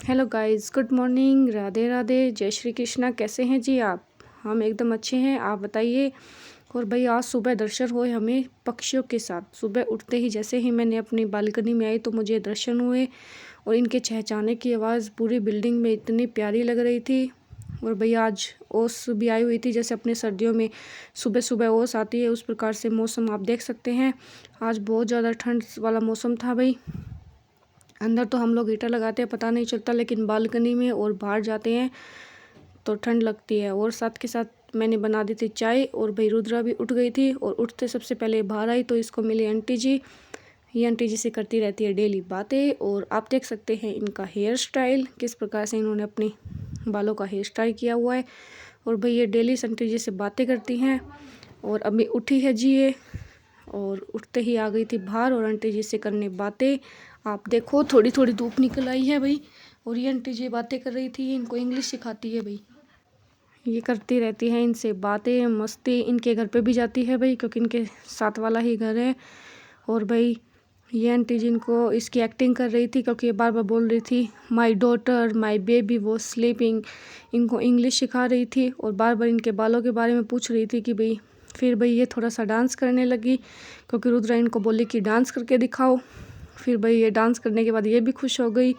Hello guys, good morning, Radhe Radhe, जय श्री कृष्णा। कैसे हैं जी आप? हम एकदम अच्छे हैं, आप बताइए। और भाई आज सुबह दर्शन हुए हमें पक्षियों के साथ। सुबह उठते ही जैसे ही मैंने अपनी बालकनी में आई तो मुझे दर्शन हुए और इनके चहचहाने की आवाज़ पूरी बिल्डिंग में इतनी प्यारी लग रही थी। और भाई आज ओस भी आई हुई थी, जैसे अपने सर्दियों में सुबह सुबह ओस आती है उस प्रकार से मौसम आप देख सकते हैं। आज बहुत ज़्यादा ठंड वाला मौसम था भाई। अंदर तो हम लोग हीटर लगाते हैं, पता नहीं चलता, लेकिन बालकनी में और बाहर जाते हैं तो ठंड लगती है। और साथ के साथ मैंने बना दी थी चाय और भाई रुद्रा भी उठ गई थी और उठते सबसे पहले बाहर आई तो इसको मिली आंटी जी। ये आंटी जी से करती रहती है डेली बातें। और आप देख सकते हैं इनका हेयर स्टाइल, किस प्रकार से इन्होंने अपने बालों का हेयर स्टाइल किया हुआ है। और भाई ये डेली आंटी जी से बातें करती हैं। और अभी उठी है जी ये, और उठते ही आ गई थी बाहर और आंटी जी से करने बातें। आप देखो थोड़ी थोड़ी धूप निकल आई है भाई। और ये आंटी जी बातें कर रही थी, इनको इंग्लिश सिखाती है भाई। ये करती रहती है इनसे बातें मस्ती। इनके घर पे भी जाती है भाई, क्योंकि इनके साथ वाला ही घर है। और भाई ये आंटी जी इनको इसकी एक्टिंग कर रही थी, क्योंकि ये बार बार बोल रही थी माई डॉटर माई बेबी वो स्लीपिंग। इनको इंग्लिश सिखा रही थी और बार बार इनके बालों के बारे में पूछ रही थी कि भाई। फिर भाई ये थोड़ा सा डांस करने लगी, क्योंकि रुद्रा इनको बोली कि डांस करके दिखाओ। फिर भाई ये डांस करने के बाद ये भी खुश हो गई।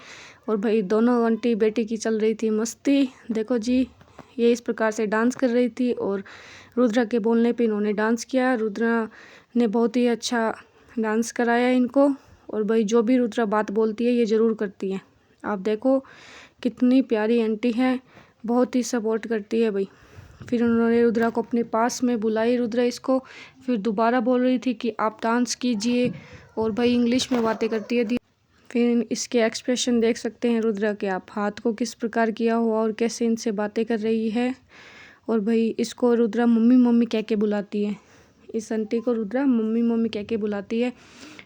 और भाई दोनों आंटी बेटी की चल रही थी मस्ती। देखो जी, ये इस प्रकार से डांस कर रही थी और रुद्रा के बोलने पे इन्होंने डांस किया। रुद्रा ने बहुत ही अच्छा डांस कराया इनको। और भाई जो भी रुद्रा बात बोलती है ये ज़रूर करती है। आप देखो कितनी प्यारी आंटी है, बहुत ही सपोर्ट करती है भाई। फिर उन्होंने रुद्रा को अपने पास में बुलाई, रुद्रा इसको फिर दोबारा बोल रही थी कि आप डांस कीजिए। और भाई इंग्लिश में बातें करती है। फिर इसके एक्सप्रेशन देख सकते हैं रुद्रा के आप, हाथ को किस प्रकार किया हुआ और कैसे इनसे बातें कर रही है। और भाई इसको रुद्रा मम्मी मम्मी कह के बुलाती है। इस आंटी को रुद्रा मम्मी मम्मी कह के बुलाती है।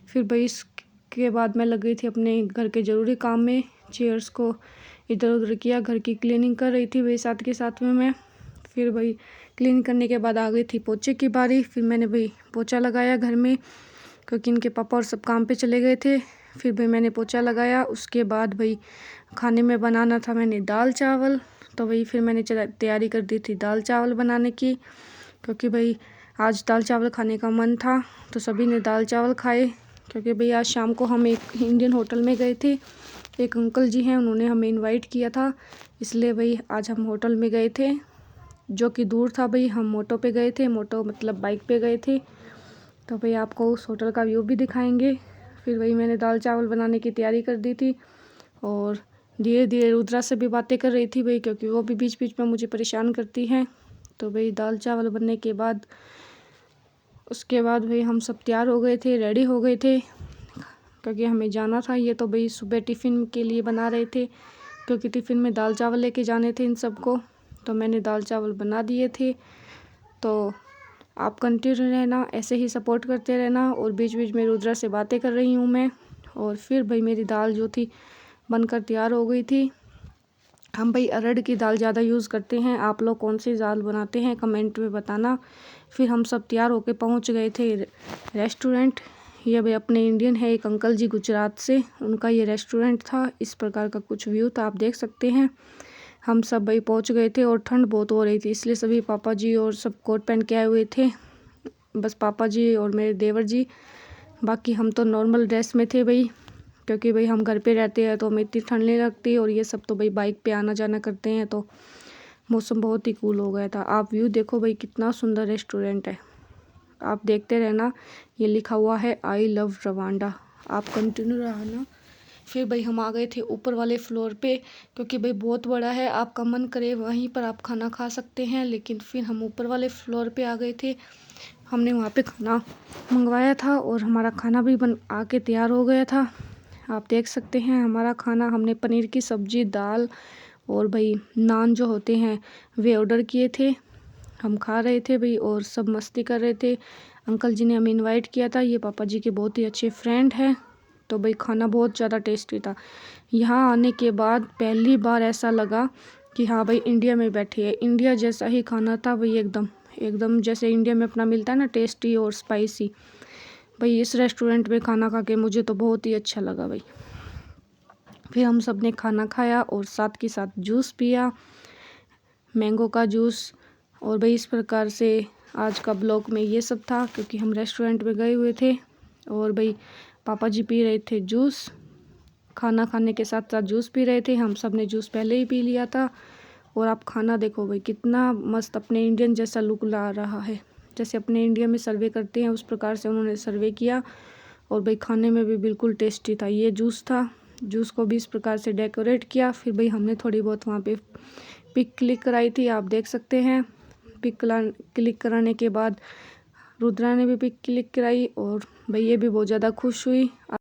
फिर भाई इसके बाद मैं लग गई थी अपने घर के ज़रूरी काम में। चेयर्स को इधर उधर किया, घर की क्लीनिंग कर रही थी भाई साथ के साथ में मैं। फिर भाई क्लीन करने के बाद आ गई थी पोछे की बारी। फिर मैंने भाई पोछा लगाया घर में, क्योंकि इनके पापा और सब काम पे चले गए थे। फिर भाई मैंने पोछा लगाया। उसके बाद भाई खाने में बनाना था मैंने दाल चावल। तो भाई फिर मैंने तैयारी कर दी थी दाल चावल बनाने की, क्योंकि भाई आज दाल चावल खाने का मन था तो सभी ने दाल चावल खाए। क्योंकि भाई आज शाम को हम एक इंडियन होटल में गए थे, एक अंकल जी हैं उन्होंने हमें इनवाइट किया था, इसलिए भाई आज हम होटल में गए थे, जो कि दूर था भाई। हम मोटो पे गए थे, मोटो मतलब बाइक पे गए थे। तो भाई आपको उस होटल का व्यू भी दिखाएंगे। फिर वही मैंने दाल चावल बनाने की तैयारी कर दी थी और धीरे धीरे रुद्रा से भी बातें कर रही थी भाई, क्योंकि वो भी बीच बीच में मुझे परेशान करती हैं। तो भाई दाल चावल बनने के बाद उसके बाद भाई हम सब तैयार हो गए थे, रेडी हो गए थे, क्योंकि हमें जाना था। ये तो भाई सुबह टिफ़िन के लिए बना रहे थे, क्योंकि टिफ़िन में दाल चावल लेके जाने थे इन सबको। तो मैंने दाल चावल बना दिए थे। तो आप कंटिन्यू रहना, ऐसे ही सपोर्ट करते रहना। और बीच बीच में रुद्रा से बातें कर रही हूँ मैं। और फिर भाई मेरी दाल जो थी बनकर तैयार हो गई थी। हम भाई अरहर की दाल ज़्यादा यूज़ करते हैं, आप लोग कौन सी दाल बनाते हैं कमेंट में बताना। फिर हम सब तैयार होके पहुँच गए थे रेस्टोरेंट। ये भाई अपने इंडियन है, एक अंकल जी गुजरात से, उनका ये रेस्टोरेंट था। इस प्रकार का कुछ व्यू था, आप देख सकते हैं। हम सब भाई पहुंच गए थे और ठंड बहुत हो रही थी, इसलिए सभी पापा जी और सब कोट पहन के आए हुए थे। बस पापा जी और मेरे देवर जी, बाकी हम तो नॉर्मल ड्रेस में थे भाई, क्योंकि भाई हम घर पे रहते हैं तो हमें इतनी ठंड नहीं लगती। और ये सब तो भाई बाइक पे आना जाना करते हैं, तो मौसम बहुत ही कूल हो गया था। आप व्यू देखो भाई, कितना सुंदर रेस्टोरेंट है, आप देखते रहना। ये लिखा हुआ है आई लव रवांडा, आप कंटिन्यू रहना। फिर भाई हम आ गए थे ऊपर वाले फ्लोर पे, क्योंकि भाई बहुत बड़ा है, आपका मन करे वहीं पर आप खाना खा सकते हैं। लेकिन फिर हम ऊपर वाले फ्लोर पे आ गए थे, हमने वहाँ पे खाना मंगवाया था और हमारा खाना भी बन आके तैयार हो गया था। आप देख सकते हैं हमारा खाना, हमने पनीर की सब्ज़ी, दाल और भाई नान जो होते हैं वे ऑर्डर किए थे। हम खा रहे थे भाई और सब मस्ती कर रहे थे। अंकल जी ने हमें इनवाइट किया था, ये पापा जी के बहुत ही अच्छे फ्रेंड हैं। तो भाई खाना बहुत ज़्यादा टेस्टी था। यहाँ आने के बाद पहली बार ऐसा लगा कि हाँ भाई इंडिया में बैठे हैं, इंडिया जैसा ही खाना था भाई, एकदम एकदम जैसे इंडिया में अपना मिलता है ना, टेस्टी और स्पाइसी। भाई इस रेस्टोरेंट में खाना खा के मुझे तो बहुत ही अच्छा लगा भाई। फिर हम सब ने खाना खाया और साथ के साथ जूस पिया, मैंगो का जूस। और भाई इस प्रकार से आज का ब्लॉग में ये सब था, क्योंकि हम रेस्टोरेंट में गए हुए थे और भाई पापा जी पी रहे थे जूस, खाना खाने के साथ साथ जूस पी रहे थे। हम सब ने जूस पहले ही पी लिया था। और आप खाना देखो भाई कितना मस्त अपने इंडियन जैसा लुक ला रहा है, जैसे अपने इंडिया में सर्वे करते हैं उस प्रकार से उन्होंने सर्वे किया। और भाई खाने में भी बिल्कुल टेस्टी था। ये जूस था, जूस को भी इस प्रकार से डेकोरेट किया। फिर भाई हमने थोड़ी बहुत वहाँ पे पिक क्लिक कराई थी, आप देख सकते हैं। पिक क्लिक कराने के बाद रुद्रा ने भी पिक क्लिक कराई और भाई ये भी बहुत ज़्यादा खुश हुई।